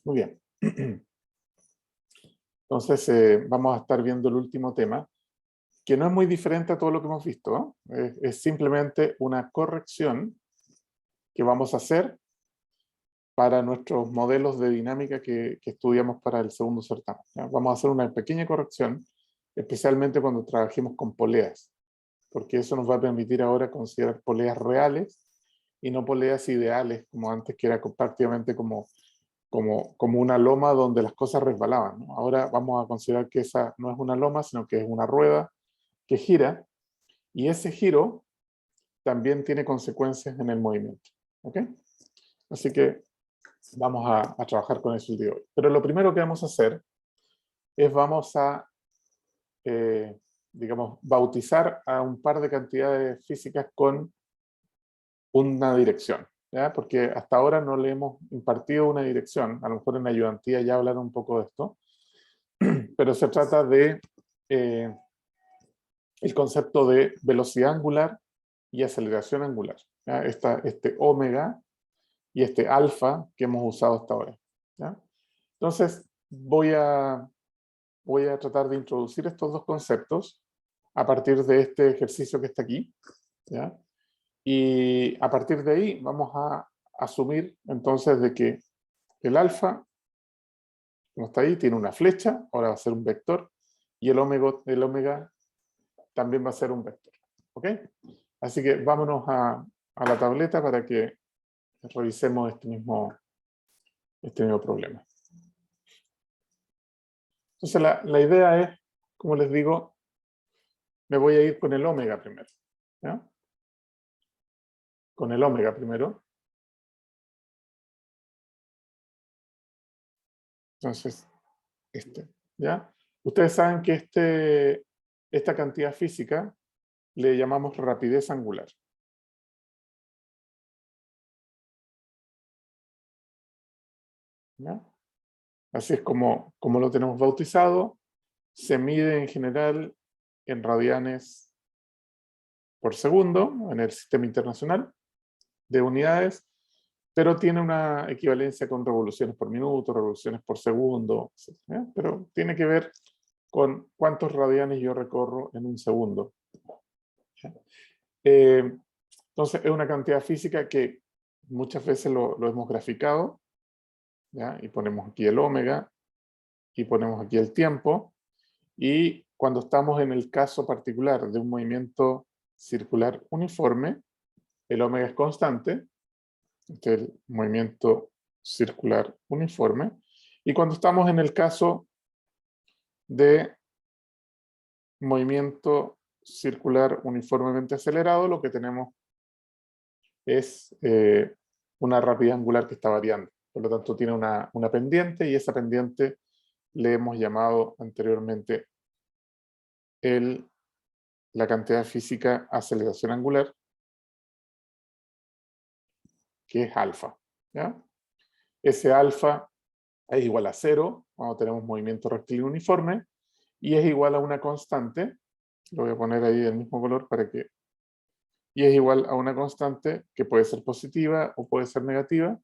Muy bien. Entonces, vamos a estar viendo el último tema, que no es muy diferente a todo lo que hemos visto, ¿no? Es simplemente una corrección que vamos a hacer para nuestros modelos de dinámica que estudiamos para el segundo certamen, ¿ya? Vamos a hacer una pequeña corrección, especialmente cuando trabajemos con poleas, porque eso nos va a permitir ahora considerar poleas reales y no poleas ideales, como antes, que era prácticamente como una loma donde las cosas resbalaban, ¿no? Ahora vamos a considerar que esa no es una loma, sino que es una rueda que gira, y ese giro también tiene consecuencias en el movimiento. ¿Ok? Así que vamos a trabajar con eso el día de hoy. Pero lo primero que vamos a hacer es vamos a, digamos, bautizar a un par de cantidades físicas con una dirección, ¿ya? Porque hasta ahora no le hemos impartido una dirección. A lo mejor en ayudantía ya hablaron un poco de esto, pero se trata de el concepto de velocidad angular y aceleración angular, ¿ya? Este omega y este alfa que hemos usado hasta ahora, ¿ya? Entonces, voy a tratar de introducir estos dos conceptos a partir de este ejercicio que está aquí, ¿ya? Y a partir de ahí vamos a asumir entonces de que el alfa, como está ahí, tiene una flecha, ahora va a ser un vector, y el omega también va a ser un vector. ¿Ok? Así que vámonos a la tableta para que revisemos este mismo problema. Entonces la idea es, como les digo, me voy a ir con el omega primero, ¿ya? Con el omega primero. Entonces, ¿ya? Ustedes saben que esta cantidad física le llamamos rapidez angular. ¿Ya? Así es como lo tenemos bautizado. Se mide en general en radianes por segundo en el sistema internacional de unidades, pero tiene una equivalencia con revoluciones por minuto, revoluciones por segundo, ¿ya? Pero tiene que ver con cuántos radianes yo recorro en un segundo. ¿Ya? Entonces es una cantidad física que muchas veces lo hemos graficado, ¿ya? Y ponemos aquí el omega, y ponemos aquí el tiempo, y cuando estamos en el caso particular de un movimiento circular uniforme, el omega es constante, este es el movimiento circular uniforme, y cuando estamos en el caso de movimiento circular uniformemente acelerado, lo que tenemos es una rapidez angular que está variando. Por lo tanto, tiene una pendiente, y esa pendiente le hemos llamado anteriormente la cantidad física aceleración angular, que es alfa, ¿ya? Ese alfa es igual a 0 cuando tenemos movimiento rectilíneo uniforme, y es igual a una constante, lo voy a poner ahí del mismo color y es igual a una constante que puede ser positiva o puede ser negativa.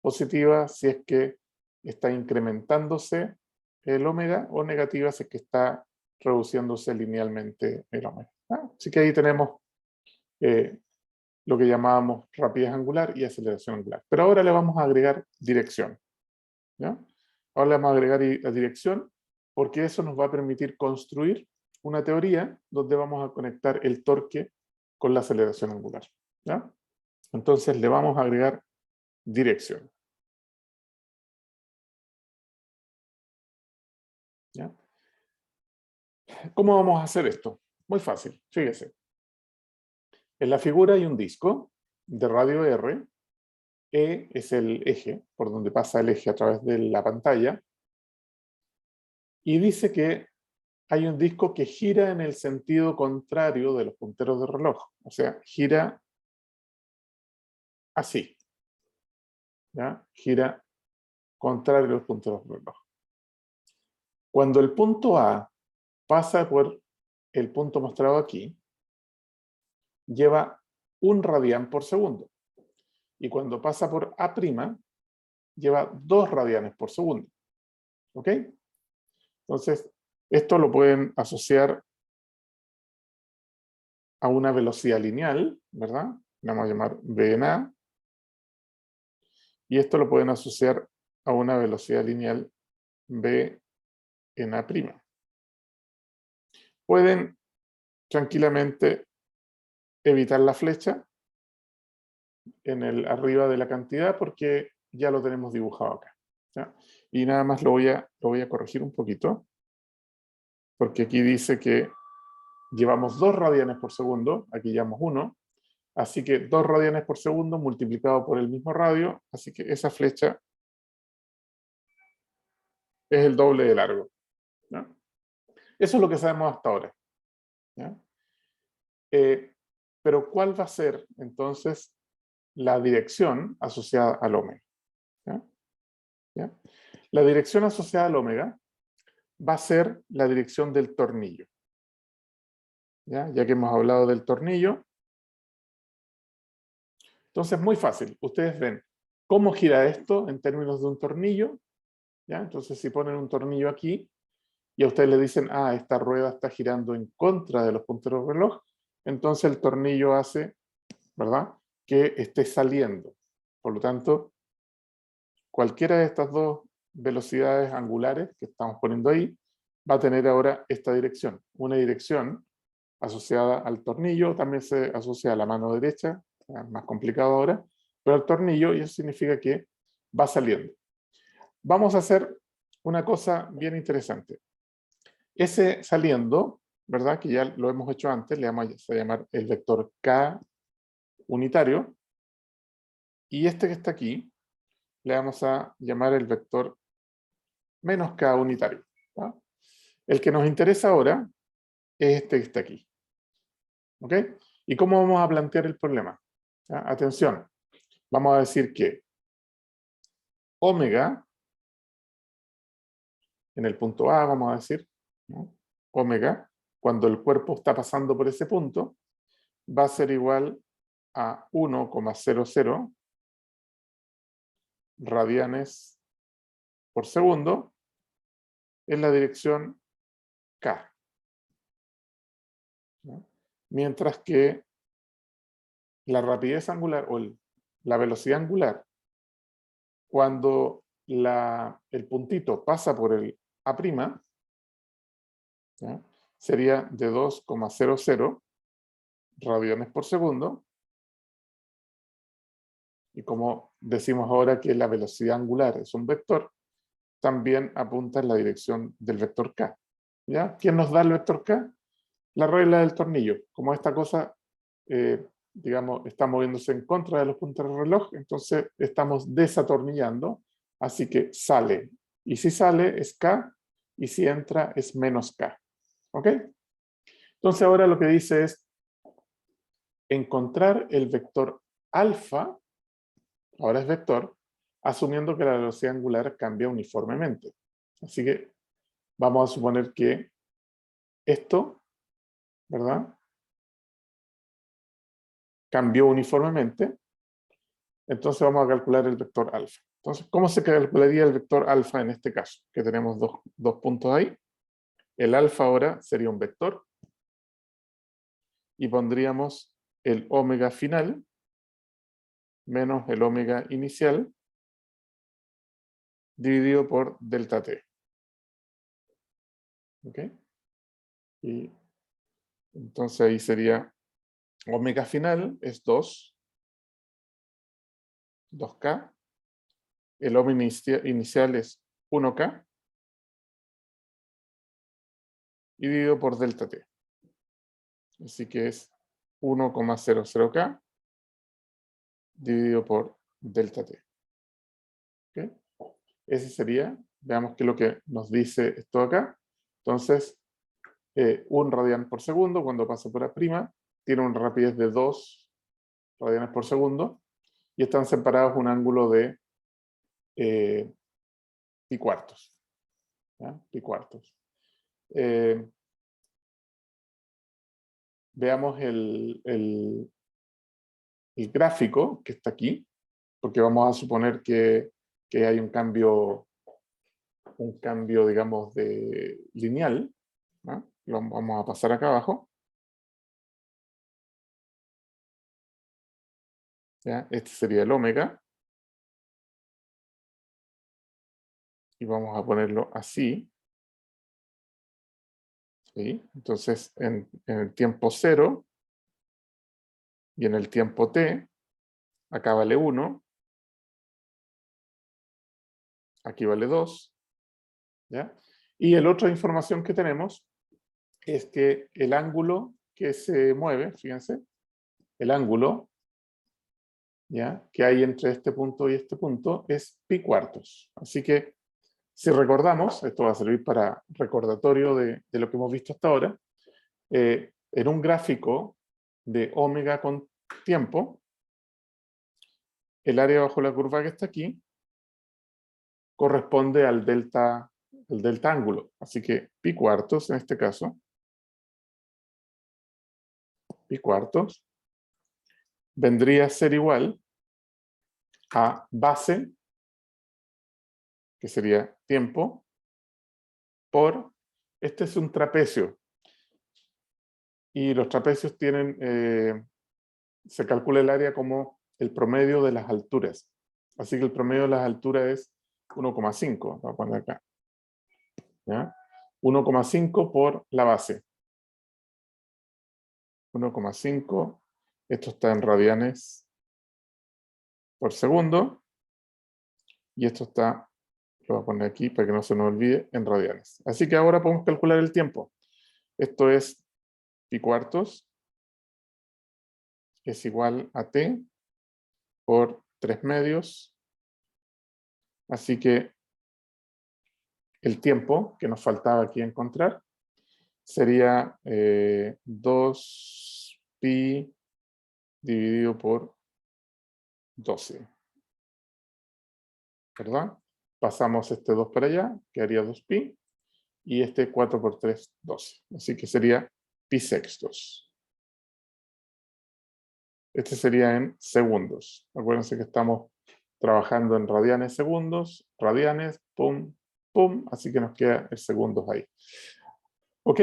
Positiva si es que está incrementándose el omega, o negativa si es que está reduciéndose linealmente el omega, ¿ya? Así que ahí tenemos lo que llamábamos rapidez angular y aceleración angular. Pero ahora le vamos a agregar dirección, ¿ya? Ahora le vamos a agregar la dirección, porque eso nos va a permitir construir una teoría donde vamos a conectar el torque con la aceleración angular, ¿ya? Entonces le vamos a agregar dirección, ¿ya? ¿Cómo vamos a hacer esto? Muy fácil, fíjese. En la figura hay un disco de radio R. E es el eje, por donde pasa el eje a través de la pantalla, y dice que hay un disco que gira en el sentido contrario de los punteros de reloj. O sea, gira así, ¿ya? Gira contrario a los punteros de reloj. Cuando el punto A pasa por el punto mostrado aquí, lleva 1 radián por segundo. Y cuando pasa por A', lleva 2 radianes por segundo. ¿Ok? Entonces, esto lo pueden asociar a una velocidad lineal, ¿verdad? Le vamos a llamar V en A. Y esto lo pueden asociar a una velocidad lineal V en A'. Pueden tranquilamente evitar la flecha en el arriba de la cantidad porque ya lo tenemos dibujado acá. ¿Ya? Y nada más lo voy a corregir un poquito, porque aquí dice que llevamos 2 radianes por segundo, aquí llevamos 1, así que 2 radianes por segundo multiplicado por el mismo radio, así que esa flecha es el doble de largo. ¿Ya? Eso es lo que sabemos hasta ahora. ¿Ya? Pero ¿cuál va a ser entonces la dirección asociada al ómega? ¿Ya? ¿Ya? La dirección asociada al ómega va a ser la dirección del tornillo. Ya que hemos hablado del tornillo. Entonces, muy fácil. Ustedes ven cómo gira esto en términos de un tornillo. ¿Ya? Entonces, si ponen un tornillo aquí y a ustedes le dicen, ah, esta rueda está girando en contra de los punteros del reloj, entonces el tornillo hace, ¿verdad?, que esté saliendo. Por lo tanto, cualquiera de estas dos velocidades angulares que estamos poniendo ahí va a tener ahora esta dirección. Una dirección asociada al tornillo, también se asocia a la mano derecha, más complicado ahora, pero al tornillo, y eso significa que va saliendo. Vamos a hacer una cosa bien interesante. Ese saliendo, ¿verdad?, que ya lo hemos hecho antes, le vamos a llamar el vector K unitario, y este que está aquí, le vamos a llamar el vector menos K unitario. ¿Va? El que nos interesa ahora es este que está aquí. ¿Ok? ¿Y cómo vamos a plantear el problema? ¿Ya? Atención, vamos a decir que omega, en el punto A vamos a decir, ¿no?, omega, cuando el cuerpo está pasando por ese punto, va a ser igual a 1,00 radianes por segundo en la dirección K. ¿No? Mientras que la rapidez angular o la velocidad angular, cuando el puntito pasa por el A', ¿ya?, sería de 2,00 radianes por segundo. Y como decimos ahora que la velocidad angular es un vector, también apunta en la dirección del vector K. ¿Ya? ¿Quién nos da el vector K? La regla del tornillo. Como esta cosa, digamos, está moviéndose en contra de los punteros del reloj, entonces estamos desatornillando, así que sale. Y si sale es K, y si entra es menos K. ¿Ok? Entonces ahora lo que dice es encontrar el vector alfa, ahora es vector, asumiendo que la velocidad angular cambia uniformemente. Así que vamos a suponer que esto, ¿verdad?, cambió uniformemente. Entonces vamos a calcular el vector alfa. Entonces, ¿cómo se calcularía el vector alfa en este caso? Que tenemos dos puntos ahí. El alfa ahora sería un vector. Y pondríamos el omega final menos el omega inicial dividido por delta t. ¿Ok? Y entonces ahí sería omega final es 2K. El omega inicial es 1K. Y dividido por delta t. Así que es 1,00K dividido por delta t. ¿Okay? Ese sería, veamos qué es lo que nos dice esto acá. Entonces, 1 radian por segundo cuando pasa por A', tiene una rapidez de 2 radianes por segundo y están separados un ángulo de pi cuartos. ¿Ya? Pi cuartos. Veamos el gráfico que está aquí, porque vamos a suponer que que hay un cambio, digamos, lineal, ¿no? Lo vamos a pasar acá abajo. ¿Ya? Este sería el omega. Y vamos a ponerlo así. ¿Sí? Entonces, en el tiempo 0 y en el tiempo t, acá vale 1, aquí vale 2. ¿Ya? Y la otra información que tenemos es que el ángulo que se mueve, fíjense, el ángulo, ¿ya?, que hay entre este punto y este punto es pi cuartos. Así que, si recordamos, esto va a servir para recordatorio de lo que hemos visto hasta ahora, en un gráfico de omega con tiempo, el área bajo la curva que está aquí corresponde al delta ángulo. Así que pi cuartos, en este caso, pi cuartos, vendría a ser igual a base, que sería tiempo, por, este es un trapecio. Y los trapecios tienen, se calcula el área como el promedio de las alturas. Así que el promedio de las alturas es 1,5. Voy a poner acá. 1,5 por la base. 1,5. Esto está en radianes por segundo. Y esto está, lo voy a poner aquí para que no se nos olvide, en radianes. Así que ahora podemos calcular el tiempo. Esto es pi cuartos, es igual a t por 3 medios. Así que el tiempo que nos faltaba aquí encontrar sería 2pi dividido por 12. ¿Verdad? Pasamos este 2 para allá, quedaría 2pi, y este 4 por 3, 12. Así que sería pi sextos. Este sería en segundos. Acuérdense que estamos trabajando en radianes segundos, radianes, pum, pum, así que nos queda el segundos ahí. ¿Ok?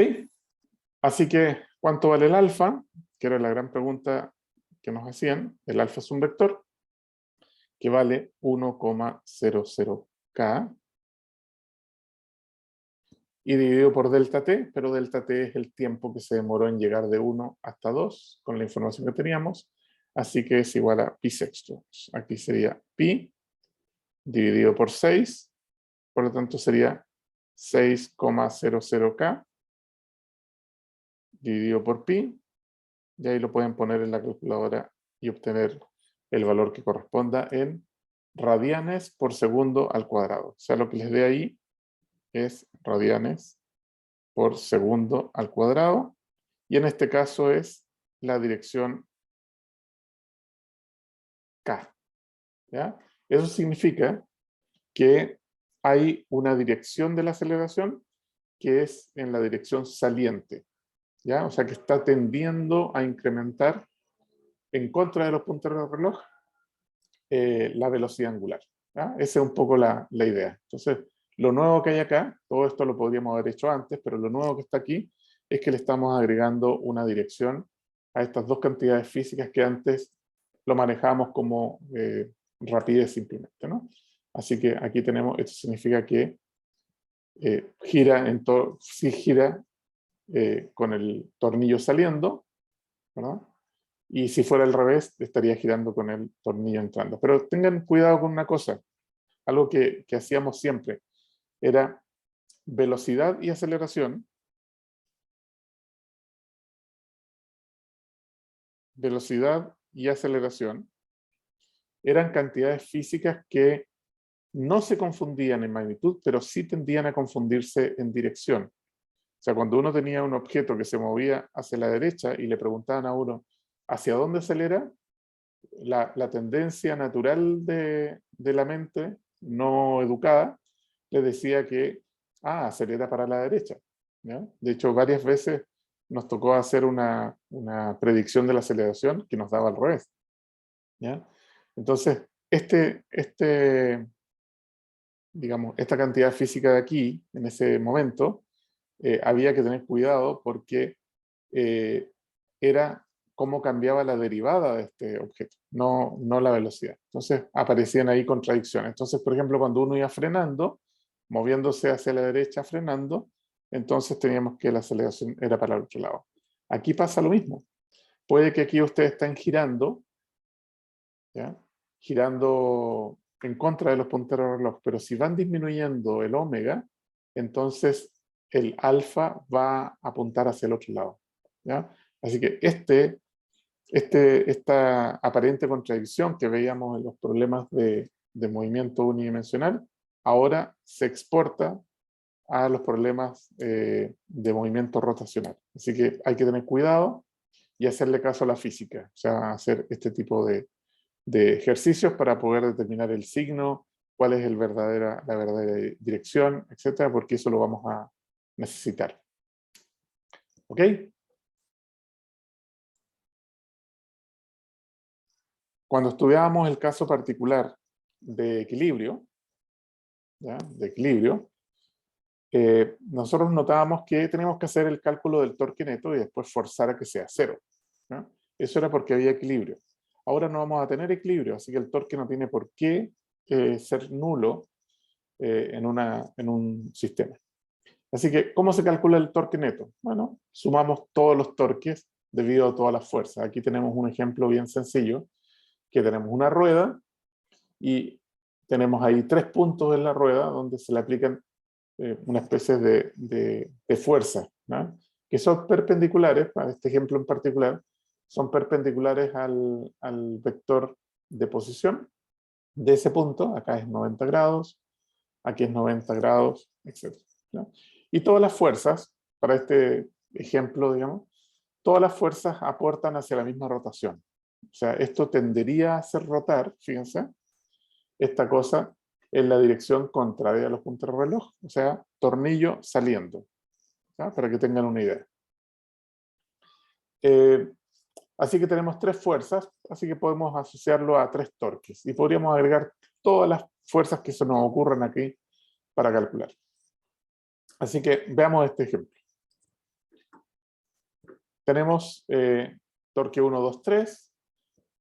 Así que, ¿cuánto vale el alfa? Que era la gran pregunta que nos hacían. El alfa es un vector que vale 1,00k y dividido por delta t, pero delta t es el tiempo que se demoró en llegar de 1 hasta 2 con la información que teníamos, así que es igual a pi sextos. Aquí sería pi dividido por 6, por lo tanto sería 6,00k dividido por pi, y ahí lo pueden poner en la calculadora y obtener el valor que corresponda en radianes por segundo al cuadrado. O sea, lo que les dé ahí es radianes por segundo al cuadrado, y en este caso es la dirección k. ¿Ya? Eso significa que hay una dirección de la aceleración que es en la dirección saliente. ¿Ya? O sea, que está tendiendo a incrementar en contra de los punteros del reloj la velocidad angular. ¿Ya? Esa es un poco la idea. Entonces, lo nuevo que hay acá, todo esto lo podríamos haber hecho antes, pero lo nuevo que está aquí es que le estamos agregando una dirección a estas dos cantidades físicas que antes lo manejábamos como rapidez simplemente, ¿no? Así que aquí tenemos, esto significa que gira en todo, sí gira con el tornillo saliendo, ¿verdad? Y si fuera al revés, estaría girando con el tornillo entrando. Pero tengan cuidado con una cosa, algo que hacíamos siempre, era velocidad y aceleración. Velocidad y aceleración eran cantidades físicas que no se confundían en magnitud, pero sí tendían a confundirse en dirección. O sea, cuando uno tenía un objeto que se movía hacia la derecha y le preguntaban a uno hacia dónde acelera, la tendencia natural de la mente no educada le decía que acelera para la derecha. ¿Ya? De hecho, varias veces nos tocó hacer una predicción de la aceleración que nos daba al revés. ¿Ya? Entonces, este digamos, esta cantidad física de aquí, en ese momento, había que tener cuidado porque era cómo cambiaba la derivada de este objeto, no la velocidad. Entonces aparecían ahí contradicciones. Entonces, por ejemplo, cuando uno iba frenando, moviéndose hacia la derecha, frenando, entonces teníamos que la aceleración era para el otro lado. Aquí pasa lo mismo. Puede que aquí ustedes estén girando, ¿ya? Girando en contra de los punteros de reloj, pero si van disminuyendo el omega, entonces el alfa va a apuntar hacia el otro lado, ¿ya? Así que esta aparente contradicción que veíamos en los problemas de movimiento unidimensional, ahora se exporta a los problemas de movimiento rotacional. Así que hay que tener cuidado y hacerle caso a la física, o sea, hacer este tipo de ejercicios para poder determinar el signo, cuál es la verdadera dirección, etcétera, porque eso lo vamos a necesitar. ¿Ok? Cuando estudiábamos el caso particular de equilibrio, ¿ya? Nosotros notábamos que teníamos que hacer el cálculo del torque neto y después forzar a que sea cero, ¿ya? Eso era porque había equilibrio. Ahora no vamos a tener equilibrio, así que el torque no tiene por qué ser nulo en un sistema. Así que, ¿cómo se calcula el torque neto? Bueno, sumamos todos los torques debido a todas las fuerzas. Aquí tenemos un ejemplo bien sencillo, que tenemos una rueda y tenemos ahí 3 puntos en la rueda donde se le aplican una especie de fuerza, ¿no? Que son perpendiculares, para este ejemplo en particular, son perpendiculares al vector de posición de ese punto. Acá es 90 grados, aquí es 90 grados, etc., ¿no? Y todas las fuerzas, para este ejemplo, digamos, todas las fuerzas aportan hacia la misma rotación. O sea, esto tendería a hacer rotar, fíjense, esta cosa en la dirección contraria a los punteros de reloj, o sea, tornillo saliendo, ¿ya? Para que tengan una idea. Así que tenemos 3 fuerzas, así que podemos asociarlo a 3 torques, y podríamos agregar todas las fuerzas que se nos ocurran aquí para calcular. Así que veamos este ejemplo. Tenemos torque 1, 2, 3.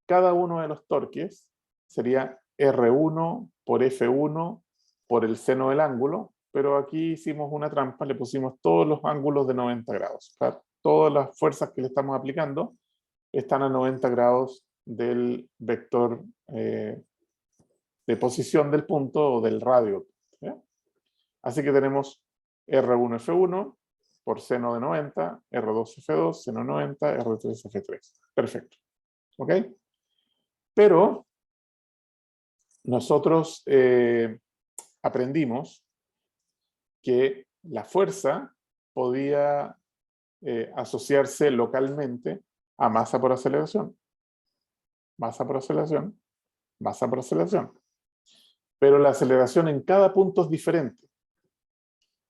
Cada uno de los torques sería R1 por F1 por el seno del ángulo, pero aquí hicimos una trampa, le pusimos todos los ángulos de 90 grados. O sea, todas las fuerzas que le estamos aplicando están a 90 grados del vector de posición del punto o del radio, ¿ya? Así que tenemos R1 F1 por seno de 90, R2 F2, seno de 90, R3 F3. Perfecto. ¿Ok? Pero nosotros aprendimos que la fuerza podía asociarse localmente a masa por aceleración, masa por aceleración, masa por aceleración. Pero la aceleración en cada punto es diferente.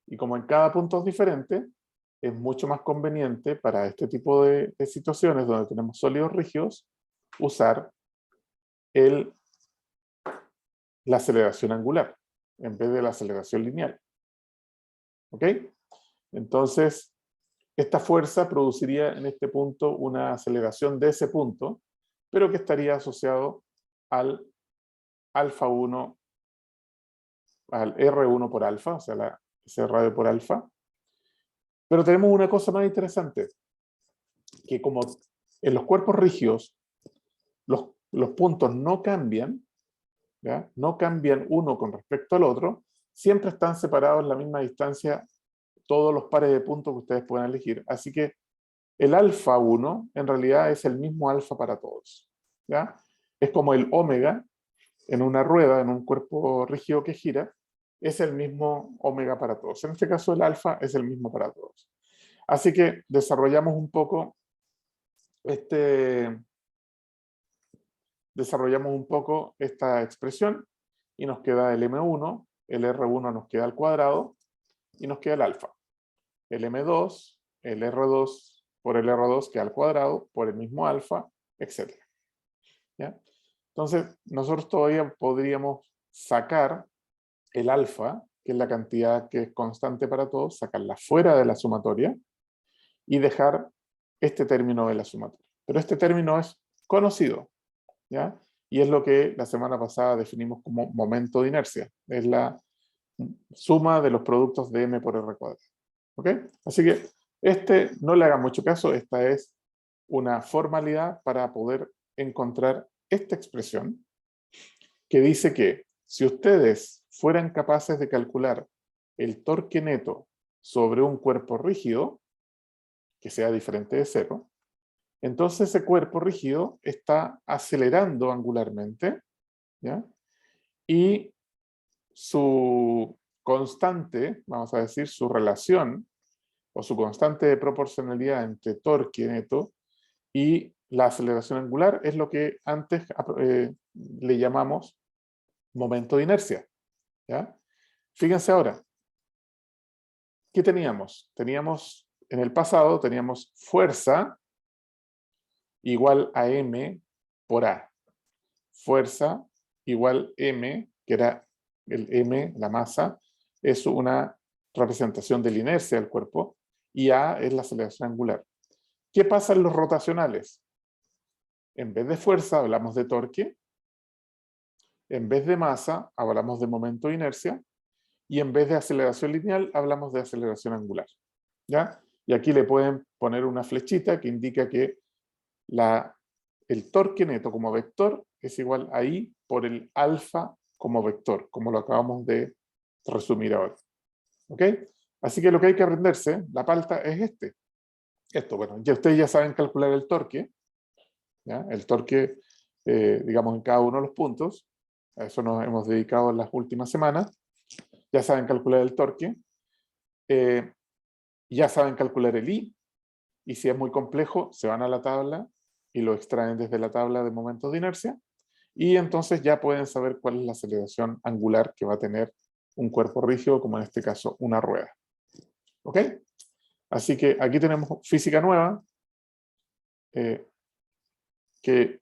Y como en cada punto es diferente, es mucho más conveniente para este tipo de situaciones donde tenemos sólidos rígidos usar la aceleración angular en vez de la aceleración lineal. ¿Ok? Entonces, esta fuerza produciría en este punto una aceleración de ese punto, pero que estaría asociado al alfa 1, al R1 por alfa, o sea, ese radio por alfa. Pero tenemos una cosa más interesante, que como en los cuerpos rígidos los puntos no cambian, ¿ya? No cambian uno con respecto al otro, siempre están separados en la misma distancia todos los pares de puntos que ustedes puedan elegir. Así que el alfa 1 en realidad es el mismo alfa para todos, ¿ya? Es como el omega en una rueda, en un cuerpo rígido que gira, es el mismo omega para todos. En este caso el alfa es el mismo para todos. Así que desarrollamos un poco esta expresión y nos queda el M1, el R1 nos queda al cuadrado y nos queda el alfa. El M2, el R2 por el R2 queda al cuadrado por el mismo alfa, etc. ¿Ya? Entonces, nosotros todavía podríamos sacar el alfa, que es la cantidad que es constante para todos, sacarla fuera de la sumatoria y dejar este término de la sumatoria. Pero este término es conocido, ¿ya? Y es lo que la semana pasada definimos como momento de inercia. Es la suma de los productos de m por r cuadrado. ¿Ok? Así que no le hagan mucho caso, esta es una formalidad para poder encontrar esta expresión que dice que si ustedes fueran capaces de calcular el torque neto sobre un cuerpo rígido, que sea diferente de cero, entonces ese cuerpo rígido está acelerando angularmente, ¿ya? Y su constante, vamos a decir, su relación o su constante de proporcionalidad entre torque neto y la aceleración angular es lo que antes le llamamos momento de inercia, ¿ya? Fíjense ahora, ¿qué teníamos? En el pasado teníamos fuerza igual a m por a. Fuerza igual m, que era el m, la masa, es una representación de la inercia del cuerpo, y a es la aceleración angular. ¿Qué pasa en los rotacionales? En vez de fuerza hablamos de torque, en vez de masa hablamos de momento de inercia, y en vez de aceleración lineal hablamos de aceleración angular, ¿ya? Y aquí le pueden poner una flechita que indica que el torque neto como vector es igual a I por el alfa como vector, como lo acabamos de resumir ahora. ¿Ok? Así que lo que hay que aprenderse, la palta, es esto, bueno, ya ustedes ya saben calcular el torque, ¿ya? El torque, digamos, en cada uno de los puntos. A eso nos hemos dedicado en las últimas semanas. Ya saben calcular el torque. Ya saben calcular el I. Y si es muy complejo, se van a la tabla y lo extraen desde la tabla de momentos de inercia. Y entonces ya pueden saber cuál es la aceleración angular que va a tener un cuerpo rígido, como en este caso una rueda. ¿Ok? Así que aquí tenemos física nueva, que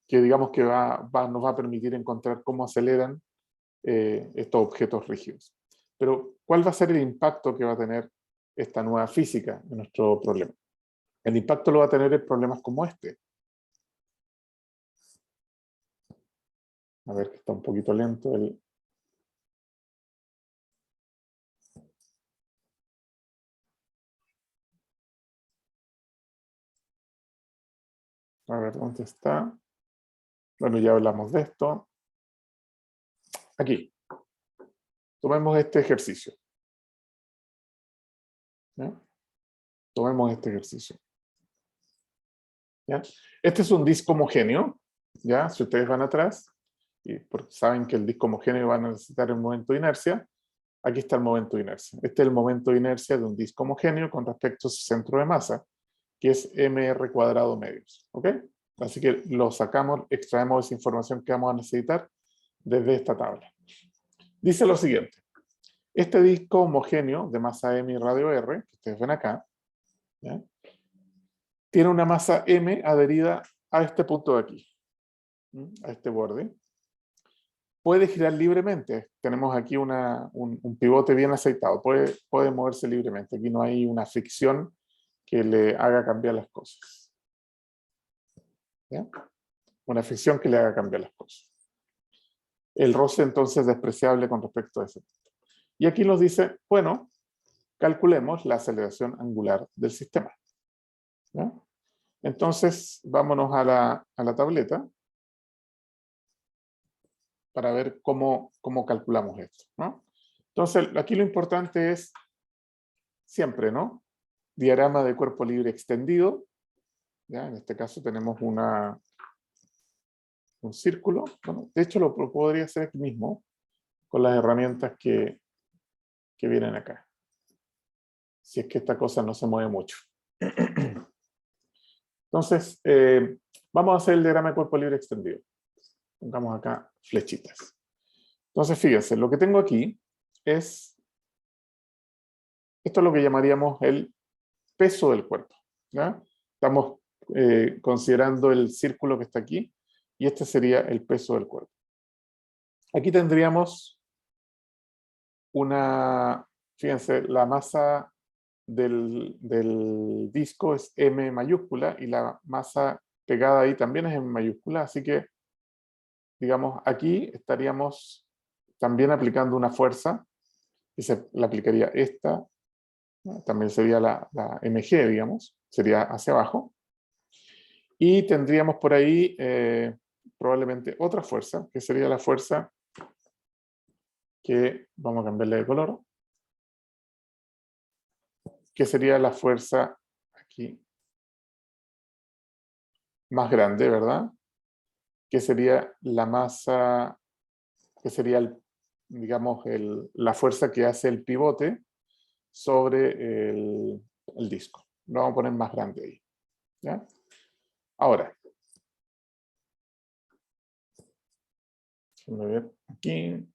digamos que nos va a permitir encontrar cómo aceleran estos objetos rígidos. Pero, ¿cuál va a ser el impacto que va a tener esta nueva física en nuestro problema? El impacto lo va a tener en problemas como este. A ver, que está un poquito lento el... A ver, ¿dónde está? Bueno, ya hablamos de esto. Aquí. Tomemos este ejercicio. ¿Ya? Tomemos este ejercicio. ¿Ya? Este es un disco homogéneo. ¿Ya? Si ustedes van atrás, y porque saben que el disco homogéneo va a necesitar un momento de inercia, aquí está el momento de inercia. Este es el momento de inercia de un disco homogéneo con respecto a su centro de masa, que es mr cuadrado medios. ¿Ok? Así que lo sacamos, extraemos esa información que vamos a necesitar desde esta tabla. Dice lo siguiente. Este disco homogéneo de masa m y radio r, que ustedes ven acá, ¿ya? Tiene una masa m adherida a este punto de aquí, a este borde. Puede girar libremente. Tenemos aquí un pivote bien aceitado. Puede moverse libremente. Aquí no hay una fricción que le haga cambiar las cosas. ¿Ya? Una fricción que le haga cambiar las cosas. El roce entonces es despreciable con respecto a ese punto. Y aquí nos dice, bueno, calculemos la aceleración angular del sistema. ¿Ya? Entonces, vámonos a la tableta para ver cómo calculamos esto, ¿no? Entonces, aquí lo importante es siempre, ¿no? Diagrama de cuerpo libre extendido. ¿Ya? En este caso tenemos un círculo. Bueno, de hecho, lo podría hacer aquí mismo con las herramientas que vienen acá. Si es que esta cosa no se mueve mucho. Entonces, vamos a hacer el diagrama de cuerpo libre extendido. Pongamos acá flechitas. Entonces, fíjense, lo que tengo aquí es, esto es lo que llamaríamos el peso del cuerpo. ¿Ya? Estamos considerando el círculo que está aquí, y este sería el peso del cuerpo. Aquí tendríamos fíjense, la masa del disco es M mayúscula y la masa pegada ahí también es M mayúscula, así que, digamos, aquí estaríamos también aplicando una fuerza, y se le aplicaría esta, ¿no? También sería la mg, digamos, sería hacia abajo, y tendríamos por ahí probablemente otra fuerza, que sería la fuerza que, vamos a cambiarle de color, que sería la fuerza aquí más grande, ¿verdad? Que sería la masa, que sería, digamos, la fuerza que hace el pivote sobre el disco. Lo vamos a poner más grande ahí. ¿Ya? Ahora, déjenme ver aquí.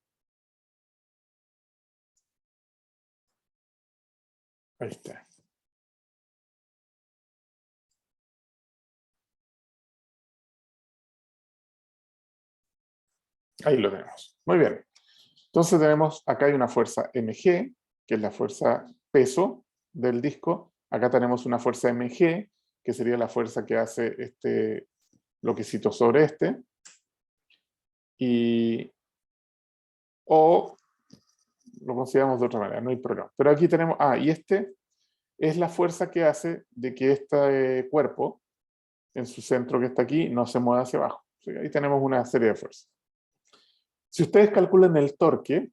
Ahí está. Ahí lo tenemos. Muy bien. Entonces tenemos, acá hay una fuerza mg, que es la fuerza peso del disco. Acá tenemos una fuerza mg, que sería la fuerza que hace este bloquecito sobre este. O lo consideramos de otra manera, no hay problema. Pero aquí tenemos, y este es la fuerza que hace de que este cuerpo, en su centro que está aquí, no se mueva hacia abajo. ¿Sí? Ahí tenemos una serie de fuerzas. Si ustedes calculan el torque,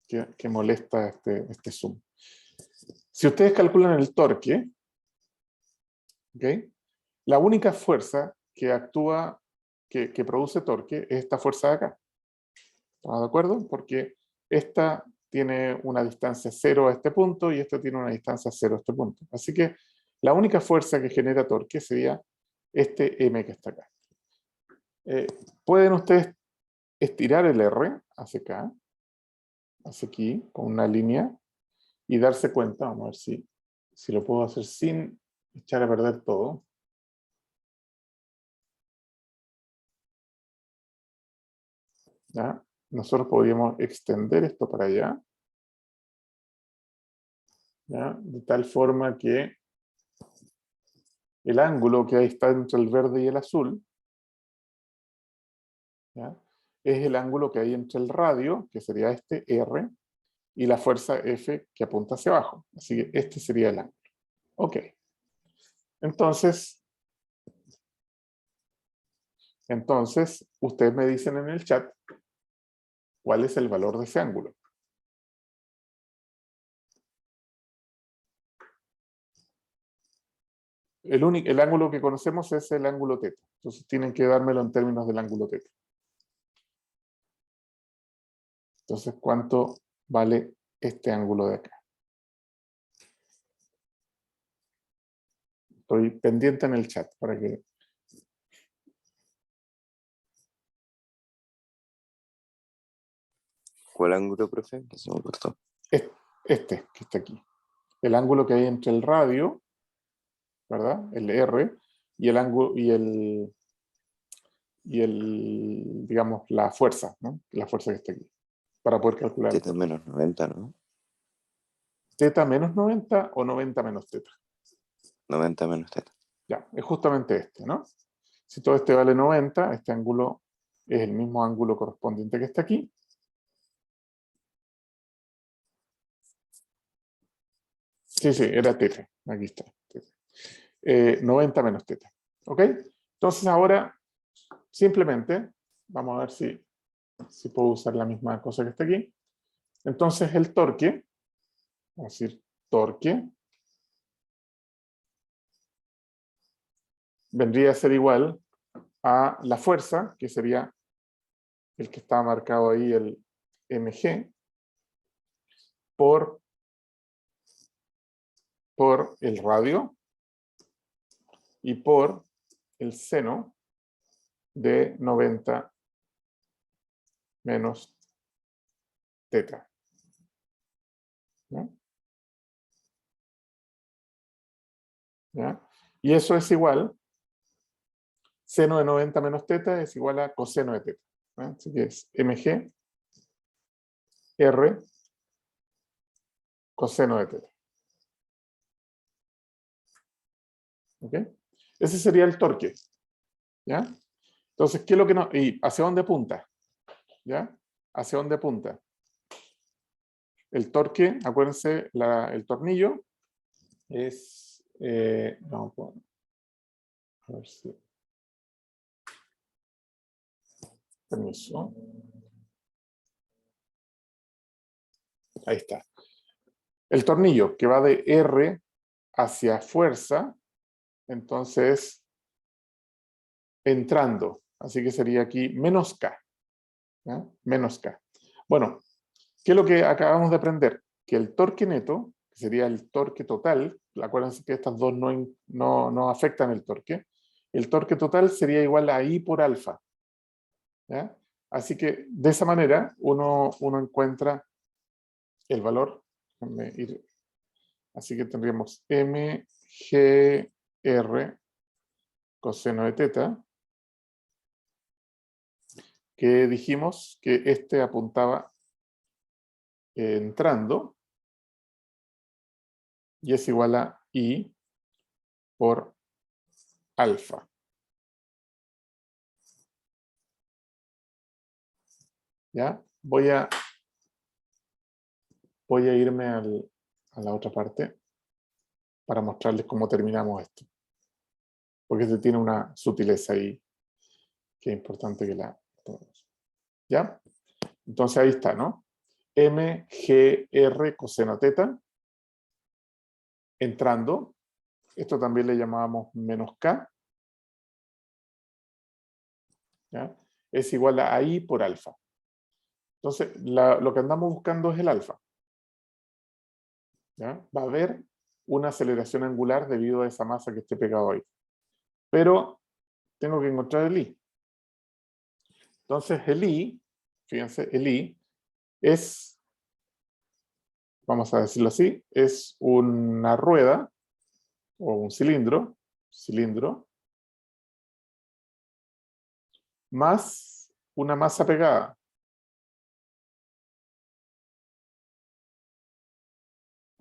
que molesta este zoom. Si ustedes calculan el torque, ¿okay? La única fuerza que actúa, que produce torque, es esta fuerza de acá. ¿Estamos de acuerdo? Porque esta tiene una distancia 0 a este punto y esta tiene una distancia 0 a este punto. Así que la única fuerza que genera torque sería este M que está acá. Pueden ustedes estirar el R hacia acá, hacia aquí, con una línea, y darse cuenta, vamos a ver si lo puedo hacer sin echar a perder todo. ¿Ya? Nosotros podríamos extender esto para allá, ¿ya? De tal forma que el ángulo que ahí está entre el verde y el azul, ¿ya? Es el ángulo que hay entre el radio, que sería este R, y la fuerza F que apunta hacia abajo. Así que este sería el ángulo. Ok. Entonces, ustedes me dicen en el chat cuál es el valor de ese ángulo. El ángulo que conocemos es el ángulo θ. Entonces tienen que dármelo en términos del ángulo θ. Entonces, ¿cuánto vale este ángulo de acá? Estoy pendiente en el chat para que... ¿Cuál ángulo, profe? Que se me cortó. Este que está aquí. El ángulo que hay entre el radio, ¿verdad? El R, y el ángulo, digamos, la fuerza, ¿no? La fuerza que está aquí. Para poder calcular. Θ menos 90, ¿no? ¿Θ menos 90 o 90 menos θ? 90 menos θ. Ya, es justamente este, ¿no? Si todo este vale 90, este ángulo es el mismo ángulo correspondiente que está aquí. Sí, era θ. Aquí está. 90 menos θ. ¿Ok? Entonces ahora, simplemente, vamos a ver si puedo usar la misma cosa que está aquí. Entonces el torque, vamos a decir torque, vendría a ser igual a la fuerza, que sería el que está marcado ahí, el mg, por el radio y por el seno de 90 menos θ. ¿Ya? ¿Ya? Y eso es igual, seno de 90 menos θ es igual a coseno de θ. ¿Ya? Así que es mg R coseno de teta. ¿Ok? Ese sería el torque. ¿Ya? Entonces, ¿qué es lo que nos... ¿Y hacia dónde apunta? ¿Ya? ¿Hacia dónde apunta? El torque, acuérdense, el tornillo es... no, a ver si... Permiso. Ahí está. El tornillo que va de R hacia fuerza, entonces entrando. Así que sería aquí menos K. ¿Ya? Menos K. Bueno, ¿qué es lo que acabamos de aprender? Que el torque neto, que sería el torque total, acuérdense que estas dos no afectan el torque total sería igual a I por alfa. ¿Ya? Así que de esa manera uno encuentra el valor. Déjenme ir. Así que tendríamos mgr coseno de teta, que dijimos que este apuntaba entrando, y es igual a I por alfa. ¿Ya? Voy a irme a la otra parte para mostrarles cómo terminamos esto. Porque este tiene una sutileza ahí que es importante que la tomemos. ¿Ya? Entonces ahí está, ¿no? mgr coseno teta entrando. Esto también le llamábamos menos K. ¿Ya? Es igual a I por alfa. Entonces, lo que andamos buscando es el alfa. ¿Ya? Va a haber una aceleración angular debido a esa masa que esté pegado ahí. Pero tengo que encontrar el I. Entonces, el I, fíjense, el I es, vamos a decirlo así, es una rueda o un cilindro, más una masa pegada.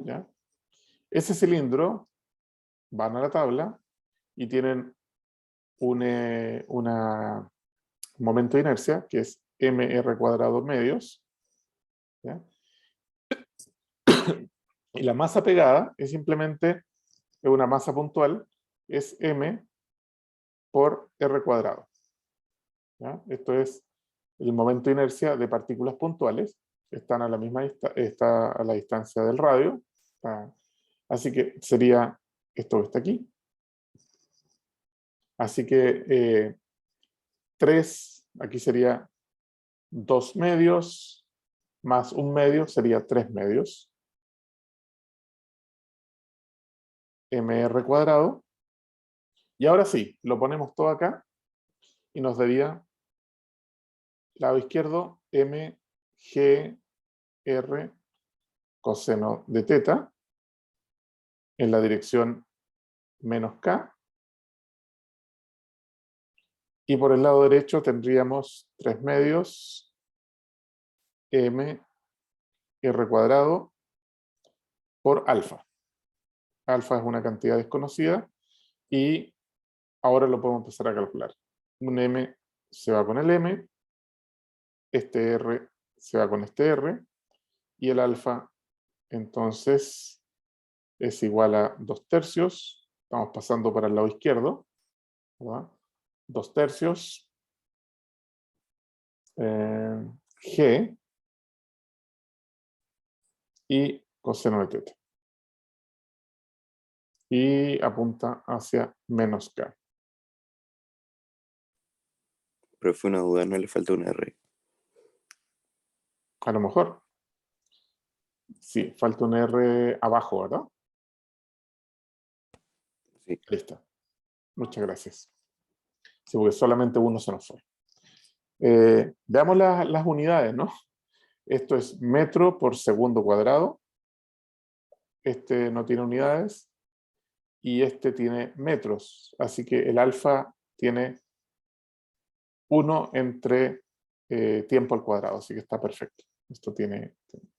¿Ya? Ese cilindro van a la tabla y tienen un momento de inercia que es mr cuadrado medios. ¿Ya? Y la masa pegada es simplemente una masa puntual, es m por r cuadrado. ¿Ya? Esto es el momento de inercia de partículas puntuales, están a la misma está a la distancia del radio, así que sería esto que está aquí. Así que 3, aquí sería 2 medios, más 1 medio sería 3 medios, mr cuadrado, y ahora sí, lo ponemos todo acá, y nos daría, lado izquierdo, mgr coseno de teta, en la dirección menos K, y por el lado derecho tendríamos 3 medios m r cuadrado por alfa. Alfa es una cantidad desconocida y ahora lo podemos empezar a calcular. Un m se va con el m, este r se va con este r, y el alfa entonces es igual a 2 tercios. Estamos pasando para el lado izquierdo, ¿verdad? 2 tercios g y coseno de teta. Y apunta hacia menos K. Pero fue una duda, no le falta una R. A lo mejor. Sí, falta un R abajo, ¿verdad? Sí. Listo. Muchas gracias. Sí, porque solamente uno se nos fue. Veamos las unidades, ¿no? Esto es metro por segundo cuadrado. Este no tiene unidades. Y este tiene metros. Así que el alfa tiene 1 entre tiempo al cuadrado. Así que está perfecto. Esto tiene...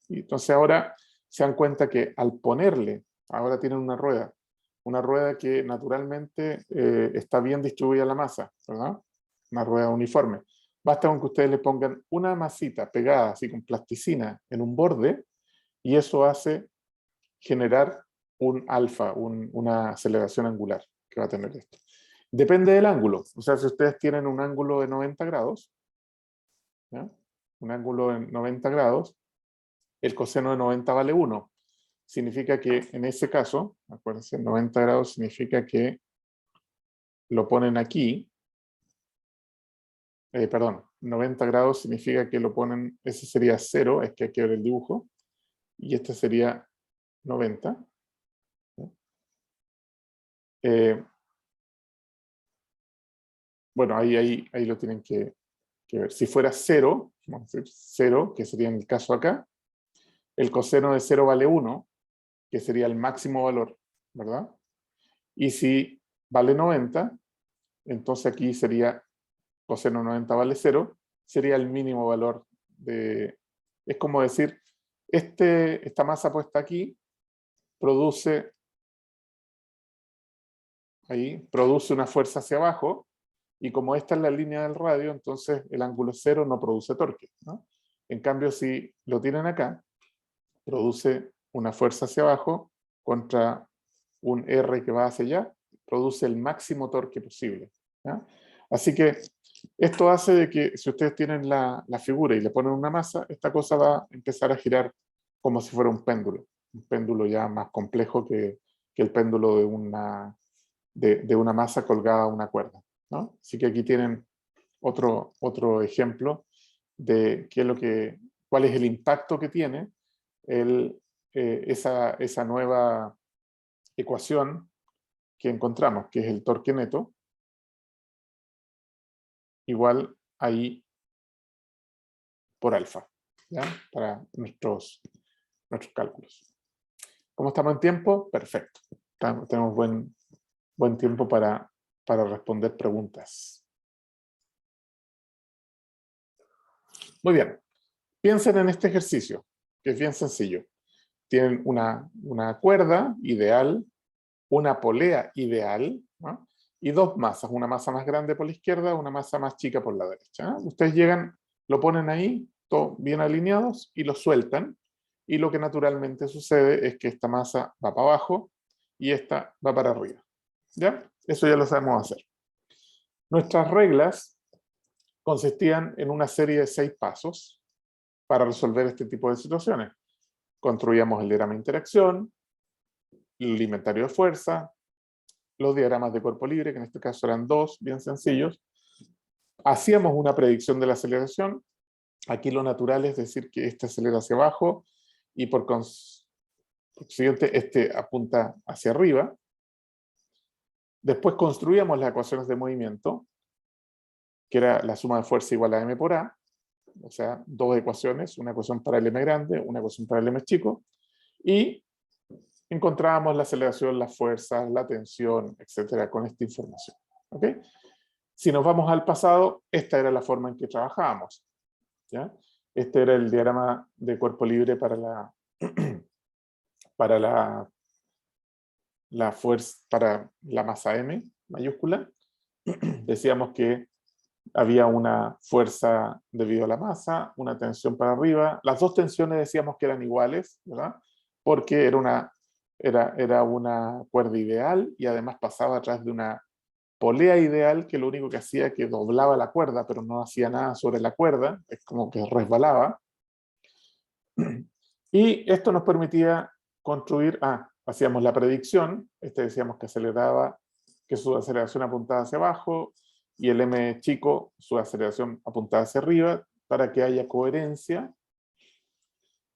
Y entonces ahora se dan cuenta que al ponerle, ahora tienen una rueda que naturalmente está bien distribuida la masa, ¿verdad? Una rueda uniforme. Basta con que ustedes le pongan una masita pegada así con plasticina en un borde y eso hace generar un alfa, una aceleración angular que va a tener esto. Depende del ángulo. O sea, si ustedes tienen un ángulo de 90 grados, ¿ya? Un ángulo de 90 grados, el coseno de 90 vale 1. Significa que en ese caso, acuérdense, 90 grados significa que lo ponen aquí, perdón, 90 grados significa que lo ponen, ese sería 0, es que hay que ver el dibujo, y este sería 90. Bueno, ahí lo tienen que ver. Si fuera 0, vamos a decir 0, que sería en el caso acá, el coseno de 0 vale 1, que sería el máximo valor, ¿verdad? Y si vale 90, entonces aquí sería coseno 90 vale 0, sería el mínimo valor de... Es como decir, esta masa puesta aquí produce una fuerza hacia abajo, y como esta es la línea del radio, entonces el ángulo 0 no produce torque, ¿no? En cambio, si lo tienen acá, produce una fuerza hacia abajo contra un R que va hacia allá, produce el máximo torque posible, ¿ya? Así que esto hace de que si ustedes tienen la figura y le ponen una masa, esta cosa va a empezar a girar como si fuera un péndulo ya más complejo que el péndulo de una masa colgada a una cuerda, ¿no? Así que aquí tienen otro ejemplo de cuál es el impacto que tiene esa nueva ecuación que encontramos, que es el torque neto, igual a I por alfa, ¿ya? Para nuestros cálculos. ¿Cómo estamos en tiempo? Perfecto. Tenemos buen tiempo para responder preguntas. Muy bien. Piensen en este ejercicio, que es bien sencillo. Tienen una cuerda ideal, una polea ideal, ¿no? Y dos masas, una masa más grande por la izquierda, una masa más chica por la derecha, ¿no? Ustedes llegan, lo ponen ahí, todo bien alineados, y lo sueltan, y lo que naturalmente sucede es que esta masa va para abajo y esta va para arriba, ¿ya? Eso ya lo sabemos hacer. Nuestras reglas consistían en una serie de 6 pasos para resolver este tipo de situaciones. Construíamos el diagrama de interacción, el inventario de fuerza, los diagramas de cuerpo libre, que en este caso eran 2, bien sencillos. Hacíamos una predicción de la aceleración. Aquí lo natural es decir que este acelera hacia abajo y por consiguiente este apunta hacia arriba. Después construíamos las ecuaciones de movimiento, que era la suma de fuerza igual a m por a, o sea, 2 ecuaciones, una ecuación para el m grande, una ecuación para el m chico, y encontrábamos la aceleración, las fuerzas, la tensión, etcétera, con esta información. ¿Ok? Si nos vamos al pasado, esta era la forma en que trabajábamos, ¿ya? Este era el diagrama de cuerpo libre para para la masa M mayúscula. Decíamos que había una fuerza debido a la masa, una tensión para arriba. Las dos tensiones decíamos que eran iguales, ¿verdad? Porque era una cuerda ideal y además pasaba atrás de una polea ideal que lo único que hacía es que doblaba la cuerda, pero no hacía nada sobre la cuerda, es como que resbalaba. Y esto nos permitía construir, hacíamos la predicción, decíamos que aceleraba, que su aceleración apuntaba hacia abajo, y el m chico, su aceleración apuntaba hacia arriba, para que haya coherencia.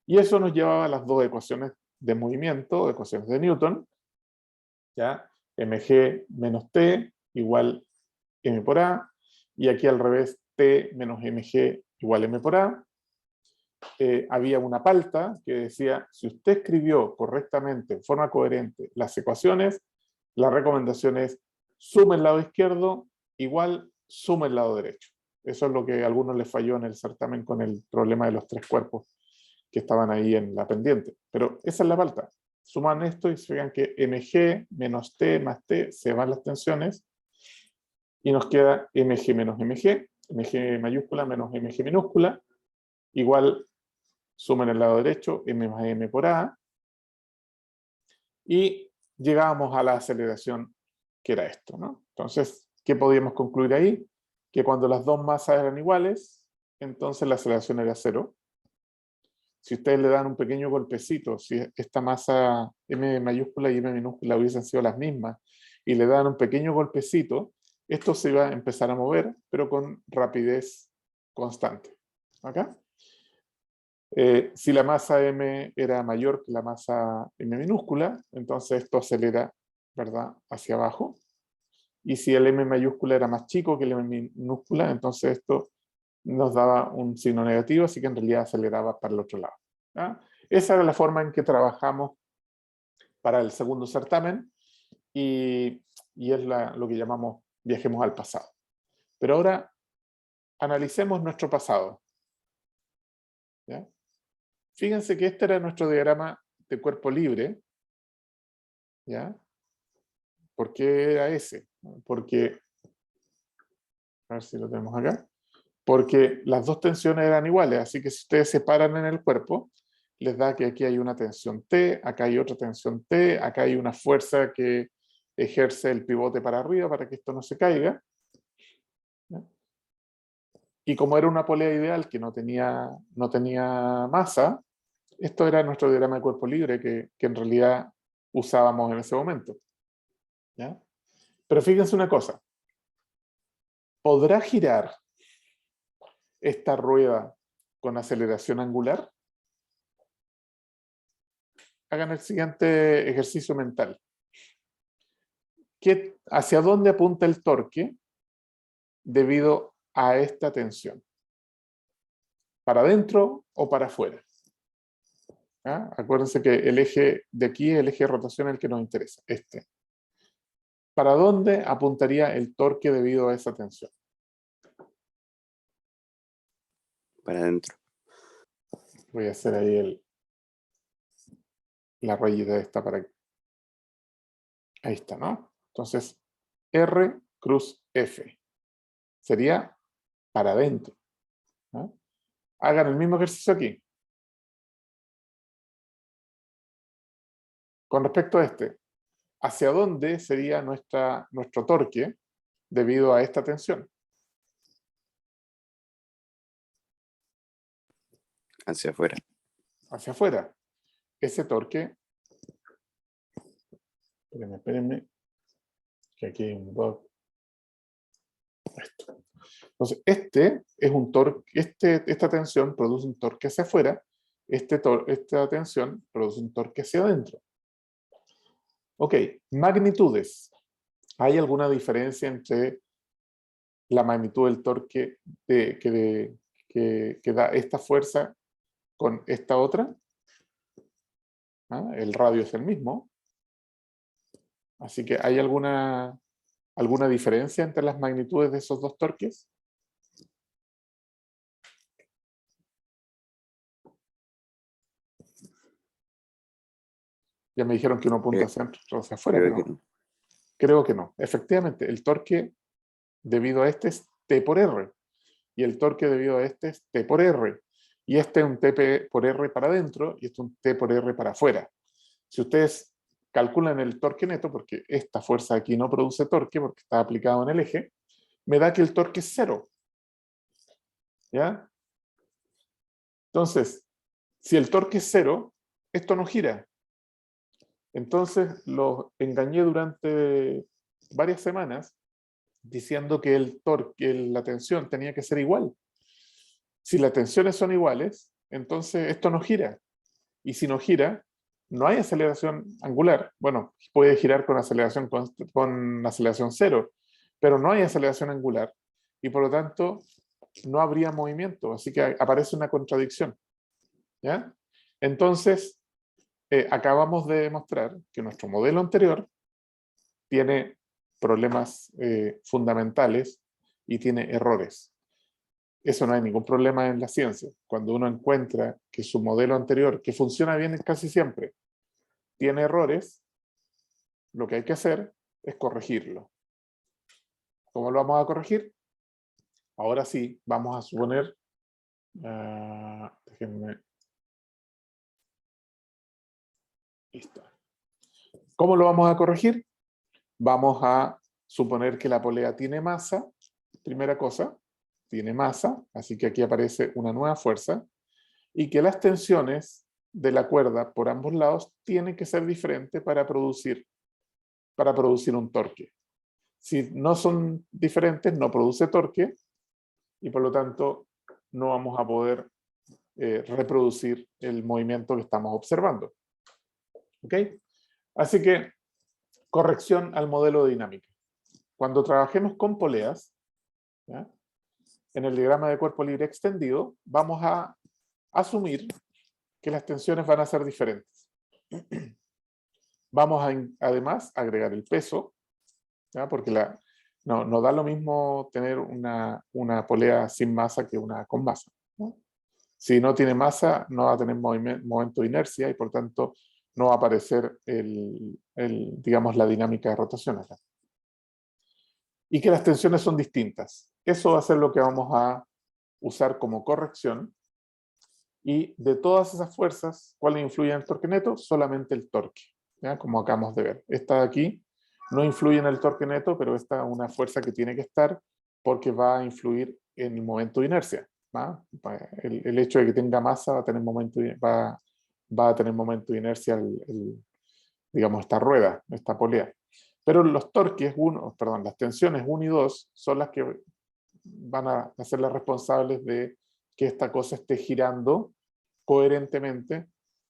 Y eso nos llevaba a las dos ecuaciones de movimiento, ecuaciones de Newton, ¿ya? mg menos t igual m por a, y aquí al revés, t menos mg igual m por a. Había una palta que decía, si usted escribió correctamente, en forma coherente, las ecuaciones, la recomendación es suma el lado izquierdo igual suma el lado derecho. Eso es lo que a algunos les falló en el certamen con el problema de los 3 cuerpos. que estaban ahí en la pendiente. Pero esa es la falta. Suman esto y se vean que mg menos t más t, se van las tensiones, y nos queda mg menos mg mayúscula menos mg minúscula, igual suma en el lado derecho, m más m por a, y llegábamos a la aceleración que era esto, ¿no? Entonces, ¿qué podíamos concluir ahí? Que cuando las dos masas eran iguales, entonces la aceleración era cero. Si ustedes le dan un pequeño golpecito, si esta masa m mayúscula y m minúscula hubiesen sido las mismas, y le dan un pequeño golpecito, esto se iba a empezar a mover, pero con rapidez constante. ¿Acá? Si la masa m era mayor que la masa m minúscula, entonces esto acelera, ¿verdad?, hacia abajo. Y si el m mayúscula era más chico que el m minúscula, entonces esto nos daba un signo negativo, así que en realidad aceleraba para el otro lado. ¿Ya? Esa era la forma en que trabajamos para el segundo certamen, y es lo que llamamos viajemos al pasado. Pero ahora analicemos nuestro pasado. ¿Ya? Fíjense que este era nuestro diagrama de cuerpo libre. ¿Ya? ¿Por qué era ese? Porque, a ver si lo tenemos acá, porque las dos tensiones eran iguales, así que si ustedes se paran en el cuerpo, les da que aquí hay una tensión T, acá hay otra tensión T, acá hay una fuerza que ejerce el pivote para arriba para que esto no se caiga. ¿Ya? Y como era una polea ideal que no tenía masa, esto era nuestro diagrama de cuerpo libre que en realidad usábamos en ese momento. ¿Ya? Pero fíjense una cosa, ¿podrá girar esta rueda con aceleración angular? Hagan el siguiente ejercicio mental. ¿Hacia dónde apunta el torque debido a esta tensión? ¿Para adentro o para afuera? ¿Ah? Acuérdense que el eje de aquí es el eje de rotación el que nos interesa, este. ¿Para dónde apuntaría el torque debido a esa tensión? Para adentro. Voy a hacer ahí la rayita esta para que... Ahí está, ¿no? Entonces, R cruz F. Sería para adentro. ¿No? Hagan el mismo ejercicio aquí. Con respecto a este, ¿hacia dónde sería nuestro torque debido a esta tensión? Hacia afuera. Hacia afuera. Ese torque, espérenme, que aquí hay un bug. Esto. Entonces, este es un torque, esta tensión produce un torque hacia afuera, esta tensión produce un torque hacia adentro. Ok, magnitudes. ¿Hay alguna diferencia entre la magnitud del torque que da esta fuerza con esta otra? ¿Ah? El radio es el mismo. Así que ¿hay alguna diferencia entre las magnitudes de esos dos torques? Ya me dijeron que uno apunta hacia adentro, otro hacia afuera, Creo pero que no. creo que no. Efectivamente, el torque debido a este es T por R. Y el torque debido a este es T por R. Y este es un T por R para adentro y este es un T por R para afuera. Si ustedes calculan el torque neto, porque esta fuerza aquí no produce torque porque está aplicado en el eje, me da que el torque es cero. ¿Ya? Entonces, si el torque es cero, esto no gira. Entonces, los engañé durante varias semanas diciendo que el torque, la tensión tenía que ser igual. Si las tensiones son iguales, entonces esto no gira. Y si no gira, no hay aceleración angular. Bueno, puede girar con aceleración cero, pero no hay aceleración angular. Y por lo tanto, no habría movimiento. Así que aparece una contradicción. ¿Ya? Entonces, acabamos de demostrar que nuestro modelo anterior tiene problemas fundamentales y tiene errores. eso no hay ningún problema en la ciencia. Cuando uno encuentra que su modelo anterior, que funciona bien casi siempre, tiene errores, lo que hay que hacer es corregirlo. ¿Cómo lo vamos a corregir? Ahora sí, vamos a suponer, déjenme, listo. ¿Cómo lo vamos a corregir? Vamos a suponer que la polea tiene masa, primera cosa, tiene masa, así que aquí aparece una nueva fuerza, y que las tensiones de la cuerda por ambos lados tienen que ser diferentes para producir un torque. Si no son diferentes, no produce torque, y por lo tanto no vamos a poder reproducir el movimiento que estamos observando. ¿Ok? Así que, corrección al modelo de dinámica. Cuando trabajemos con poleas, ¿ya?, en el diagrama de cuerpo libre extendido, vamos a asumir que las tensiones van a ser diferentes. Vamos a, además, agregar el peso, ¿ya?, porque no da lo mismo tener una polea sin masa que una con masa, ¿no? Si no tiene masa, no va a tener momento de inercia y por tanto no va a aparecer digamos, la dinámica de rotación acá. Y que las tensiones son distintas. Eso va a ser lo que vamos a usar como corrección. Y de todas esas fuerzas, ¿cuál influye en el torque neto? Solamente el torque, ¿ya?, como acabamos de ver. Esta de aquí no influye en el torque neto, pero esta es una fuerza que tiene que estar porque va a influir en el momento de inercia, ¿va? El hecho de que tenga masa va a tener momento de inercia, digamos, esta rueda, esta polea. Pero los torques, las tensiones 1 y 2 son las que van a ser las responsables de que esta cosa esté girando coherentemente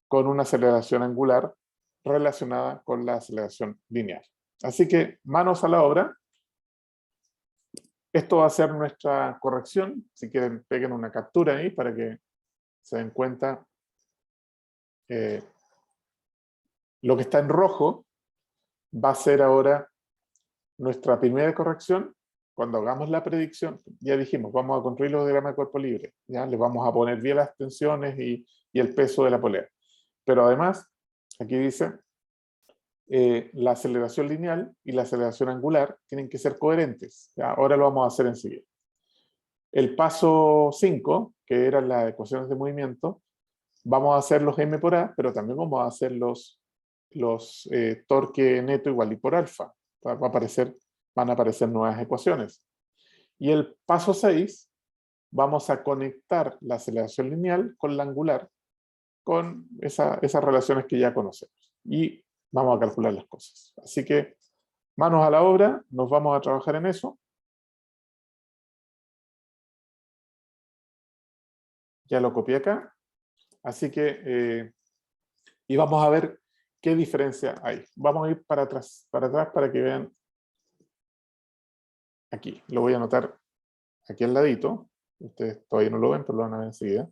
con una aceleración angular relacionada con la aceleración lineal. Así que, manos a la obra. Esto va a ser nuestra corrección. Si quieren, peguen una captura ahí para que se den cuenta. Lo que está en rojo va a ser ahora nuestra primera corrección. Cuando hagamos la predicción, ya dijimos, vamos a construir los diagramas de cuerpo libre. ¿Ya? Les vamos a poner bien las tensiones y el peso de la polea. Pero además, aquí dice, la aceleración lineal y la aceleración angular tienen que ser coherentes. ¿Ya? Ahora lo vamos a hacer enseguida. El paso 5, que eran las ecuaciones de movimiento, vamos a hacer los m por a, pero también vamos a hacer los torque neto igual y por alfa. Van a aparecer nuevas ecuaciones. Y el paso 6, vamos a conectar la aceleración lineal con la angular, con esas relaciones que ya conocemos. Y vamos a calcular las cosas. Así que, manos a la obra, nos vamos a trabajar en eso. Ya lo copié acá. Así que, y vamos a ver qué diferencia hay. Vamos a ir para atrás para que vean. Aquí, lo voy a anotar aquí al ladito. Ustedes todavía no lo ven, pero lo van a ver enseguida.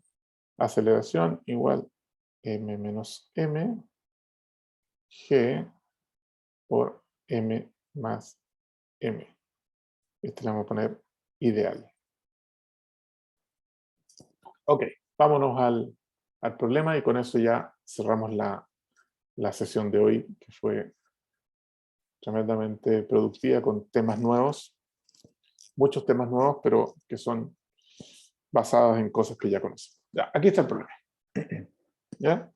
Aceleración igual m menos m g por m más m. Este le vamos a poner ideal. Ok, vámonos al problema y con eso ya cerramos la sesión de hoy, que fue tremendamente productiva con temas nuevos. Muchos temas nuevos, pero que son basados en cosas que ya conocemos. Ya, aquí está el problema. ¿Ya?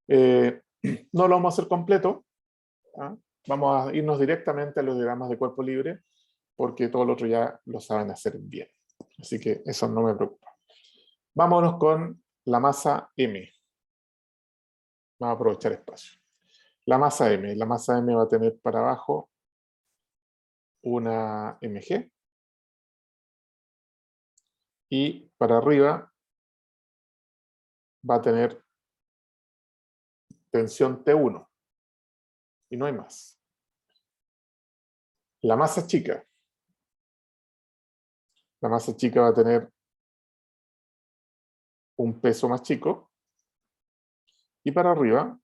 No lo vamos a hacer completo. ¿Ah? Vamos a irnos directamente a los diagramas de cuerpo libre, porque todo lo otro ya lo saben hacer bien. Así que eso no me preocupa. Vámonos con la masa M. Vamos a aprovechar espacio. La masa M. La masa M va a tener para abajo una mg. Y para arriba va a tener tensión T1. Y no hay más. La masa chica. La masa chica va a tener un peso más chico. Y para arriba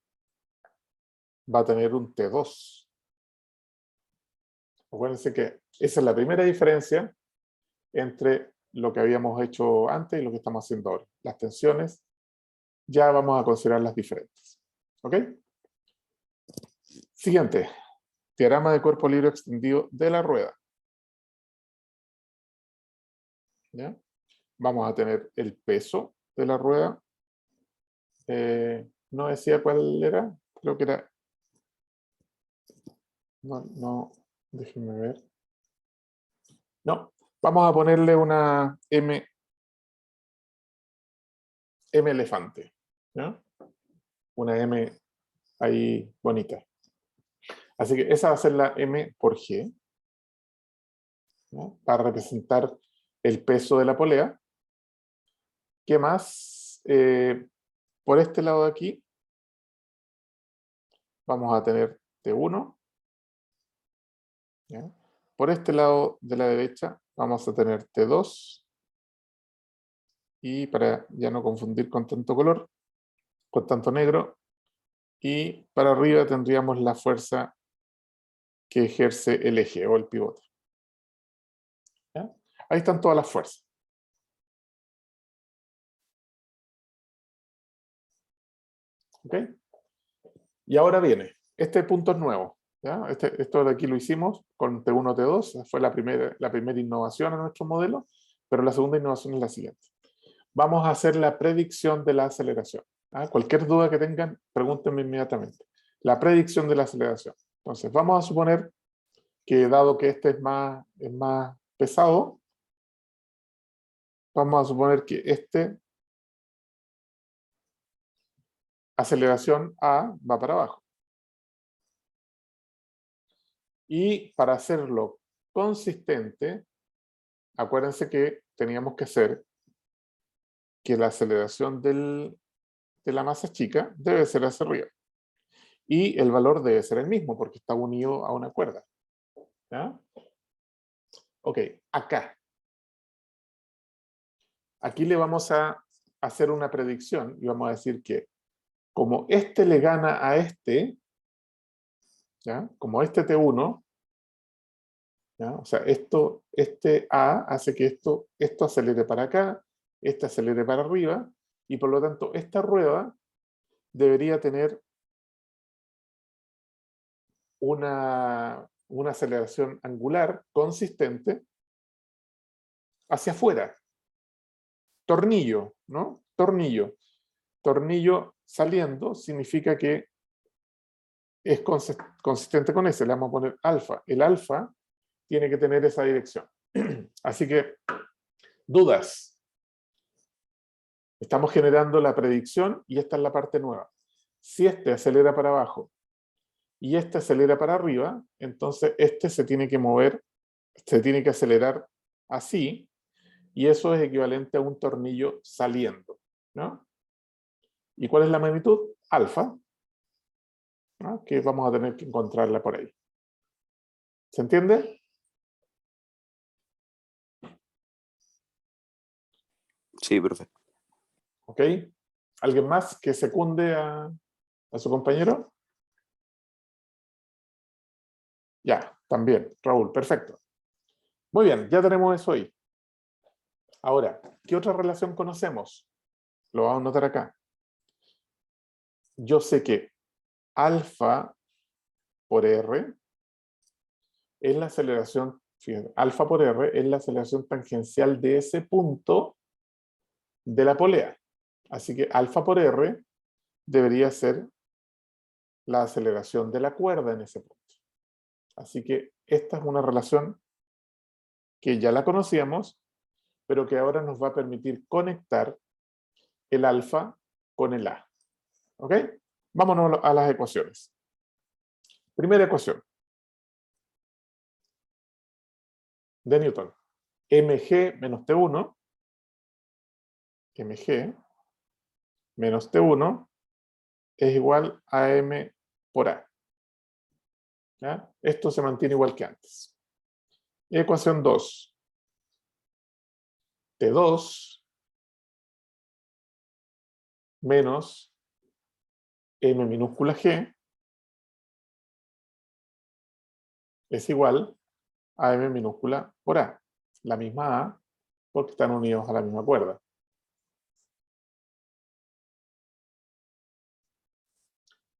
va a tener un T2. Acuérdense que esa es la primera diferencia entre lo que habíamos hecho antes y lo que estamos haciendo ahora. Las tensiones ya vamos a considerarlas diferentes. ¿Ok? Siguiente. Diagrama de cuerpo libre extendido de la rueda. ¿Ya? Vamos a tener el peso de la rueda. No decía cuál era. Creo que era... No, déjenme ver. No, vamos a ponerle una M elefante. ¿Ya? Una M ahí bonita. Así que esa va a ser la M por G, ¿no? Para representar el peso de la polea. ¿Qué más? Por este lado de aquí vamos a tener T1. ¿Ya? Por este lado de la derecha vamos a tener T2. Y para ya no confundir con tanto color, con tanto negro, y para arriba tendríamos la fuerza que ejerce el eje o el pivote. ¿Ya? Ahí están todas las fuerzas. ¿Ok? Y ahora viene, este punto es nuevo. ¿Ya? Esto de aquí lo hicimos con T1, T2, fue la primera innovación en nuestro modelo, pero la segunda innovación es la siguiente. Vamos a hacer la predicción de la aceleración. ¿Ah? Cualquier duda que tengan, pregúntenme inmediatamente. La predicción de la aceleración. Entonces, vamos a suponer que dado que este es más pesado, vamos a suponer que este aceleración A va para abajo. Y para hacerlo consistente, acuérdense que teníamos que hacer que la aceleración de la masa chica debe ser hacia arriba. Y el valor debe ser el mismo porque está unido a una cuerda. ¿Ya? Ok, acá. Aquí le vamos a hacer una predicción y vamos a decir que como este le gana a este, ¿ya? Como este T1, ¿ya? O sea, este A hace que esto acelere para acá, este acelere para arriba, y por lo tanto esta rueda debería tener una aceleración angular consistente hacia afuera. Tornillo, ¿no? Tornillo. Tornillo saliendo significa que es consistente con ese. Le vamos a poner alfa. El alfa tiene que tener esa dirección. Así que, dudas. Estamos generando la predicción y esta es la parte nueva. Si este acelera para abajo y este acelera para arriba, entonces este se tiene que mover, se tiene que acelerar así, y eso es equivalente a un tornillo saliendo, ¿no? ¿Y cuál es la magnitud? Alfa, ¿no? Que vamos a tener que encontrarla por ahí. ¿Se entiende? Sí, profe. ¿Ok? ¿Alguien más que secunde a su compañero? Ya, también, Raúl, perfecto. Muy bien, ya tenemos eso ahí. Ahora, ¿qué otra relación conocemos? Lo vamos a notar acá. Yo sé que alfa por R es la aceleración, fíjense, alfa por R es la aceleración tangencial de ese punto de la polea. Así que alfa por R debería ser la aceleración de la cuerda en ese punto. Así que esta es una relación que ya la conocíamos, pero que ahora nos va a permitir conectar el alfa con el A. ¿Ok? Vámonos a las ecuaciones. Primera ecuación de Newton. mg menos T1, mg menos T1 es igual a m por A. ¿Ya? Esto se mantiene igual que antes. Ecuación 2. T2 menos m minúscula g es igual a m minúscula por A. La misma A porque están unidos a la misma cuerda.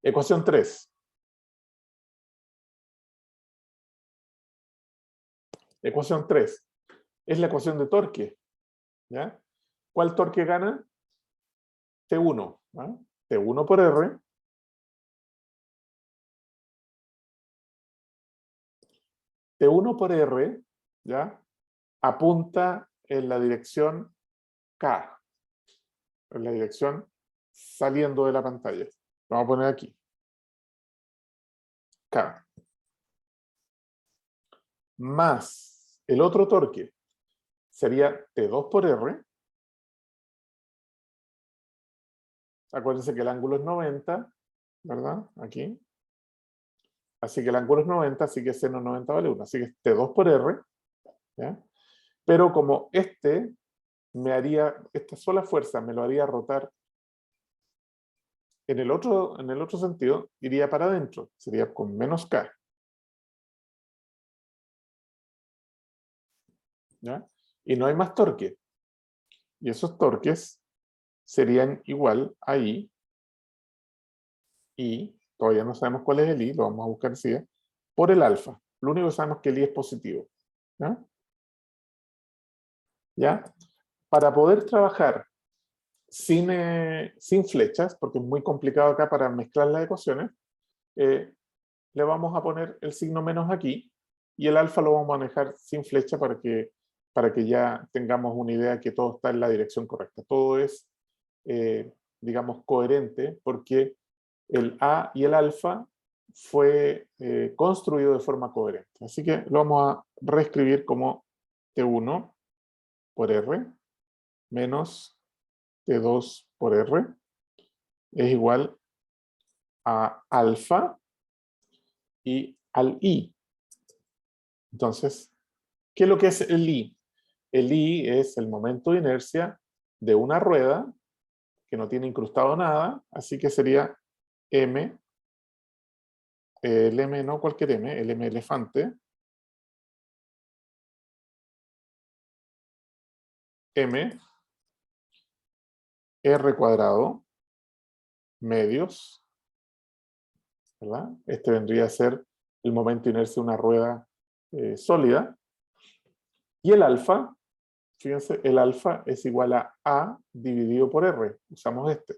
Ecuación 3. Ecuación 3 es la ecuación de torque. ¿Ya? ¿Cuál torque gana? T1. ¿Ah? T1 por R. T1 por R, ¿ya? Apunta en la dirección K, en la dirección saliendo de la pantalla. Lo vamos a poner aquí. K. Más el otro torque sería T2 por R. Acuérdense que el ángulo es 90, ¿verdad? Aquí. Así que el ángulo es 90, así que seno 90 vale 1. Así que es T2 por R. ¿Ya? Pero como esta sola fuerza me lo haría rotar en el otro sentido, iría para adentro. Sería con menos K. ¿Ya? Y no hay más torque. Y esos torques serían igual a I, y todavía no sabemos cuál es el I, lo vamos a buscar enseguida, por el alfa. Lo único que sabemos es que el I es positivo. ¿Ya? ¿Ya? Para poder trabajar sin flechas, porque es muy complicado acá para mezclar las ecuaciones, le vamos a poner el signo menos aquí, y el alfa lo vamos a manejar sin flecha para que ya tengamos una idea que todo está en la dirección correcta. Todo es, digamos, coherente, porque el A y el alfa fue construido de forma coherente. Así que lo vamos a reescribir como T1 por R menos T2 por R es igual a alfa y al I. Entonces, ¿qué es lo que es el I? El I es el momento de inercia de una rueda que no tiene incrustado nada, así que sería M, el M no cualquier M, el M elefante, M, R cuadrado, medios, ¿verdad? Este vendría a ser el momento de inercia de una rueda sólida. Y el alfa, fíjense, el alfa es igual a dividido por R. Usamos este.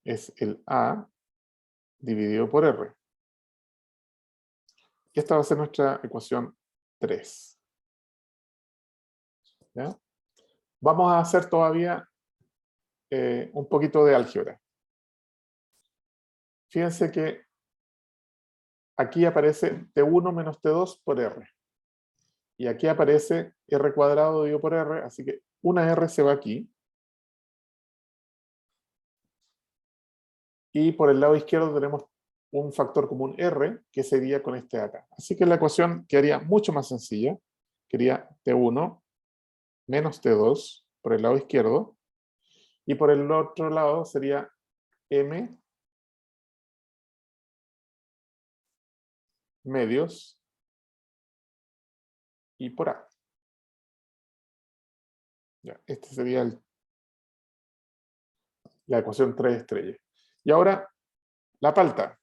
Es el A dividido por R. Y esta va a ser nuestra ecuación 3. ¿Ya? Vamos a hacer todavía un poquito de álgebra. Fíjense que aquí aparece T1 menos T2 por R. Y aquí aparece R cuadrado dividido por R, así que una R se va aquí. Y por el lado izquierdo tenemos un factor común R, que sería con este de acá. Así que la ecuación quedaría mucho más sencilla. Quedaría T1 menos T2 por el lado izquierdo. Y por el otro lado sería M medios y por A. Ya, este sería la ecuación 3 estrellas. Y ahora, la palta.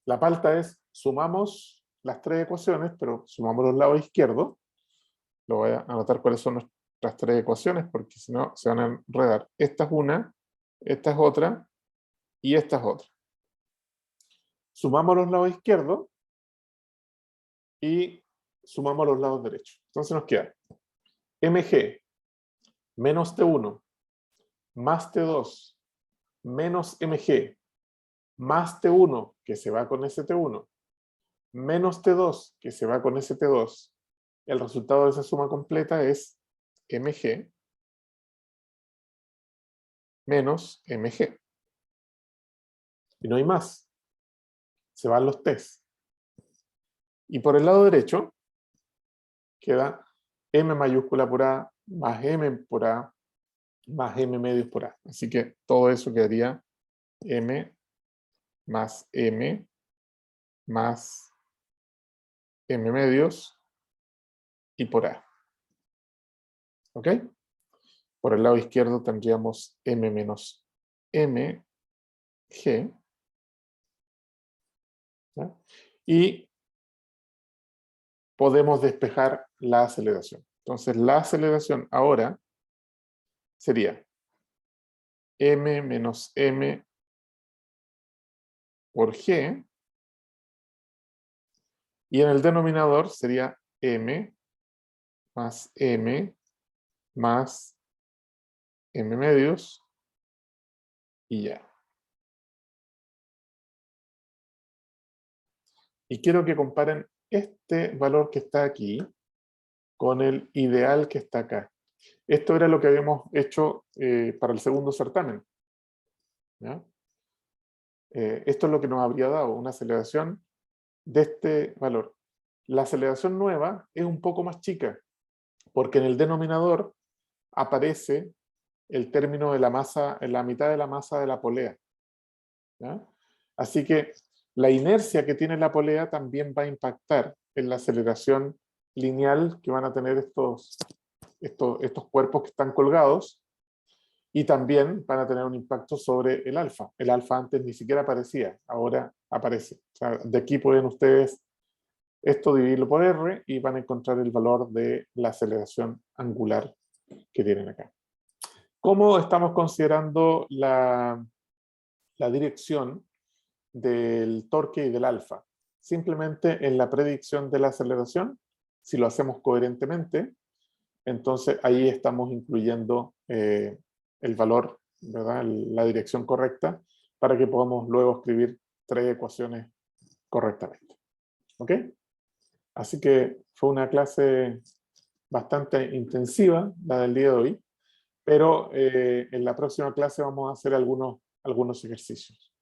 La palta es, sumamos las tres ecuaciones, pero sumamos los lados izquierdos. Lo voy a anotar cuáles son nuestras tres ecuaciones, porque si no se van a enredar. Esta es una, esta es otra, y esta es otra. Sumamos los lados izquierdos y sumamos los lados derechos. Entonces nos queda mg menos t1 más t2 menos mg más t1 que se va con ese t1 menos t2 que se va con ese t2. El resultado de esa suma completa es mg menos mg. Y no hay más. Se van los t's. Y por el lado derecho queda m mayúscula por a más m por a más m medios por a. Así que todo eso quedaría m más m más M medios y por A. ¿Ok? Por el lado izquierdo tendríamos M menos M, G. ¿Ya? Y podemos despejar la aceleración. Entonces, la aceleración ahora sería M menos M por G, y en el denominador sería M más M más M medios y ya. Y quiero que comparen este valor que está aquí con el ideal que está acá. Esto era lo que habíamos hecho para el segundo certamen, ¿ya? Esto es lo que nos habría dado una aceleración de este valor. La aceleración nueva es un poco más chica, porque en el denominador aparece el término de la masa, en la mitad de la masa de la polea, ¿ya? Así que la inercia que tiene la polea también va a impactar en la aceleración lineal que van a tener estos cuerpos que están colgados, y también van a tener un impacto sobre el alfa. El alfa antes ni siquiera aparecía, ahora aparece. O sea, de aquí pueden ustedes esto dividirlo por R y van a encontrar el valor de la aceleración angular que tienen acá. ¿Cómo estamos considerando la dirección del torque y del alfa? Simplemente en la predicción de la aceleración, si lo hacemos coherentemente, entonces ahí estamos incluyendo el valor, ¿verdad? La dirección correcta, para que podamos luego escribir 3 ecuaciones correctamente. ¿Ok? Así que fue una clase bastante intensiva, la del día de hoy, pero en la próxima clase vamos a hacer algunos ejercicios.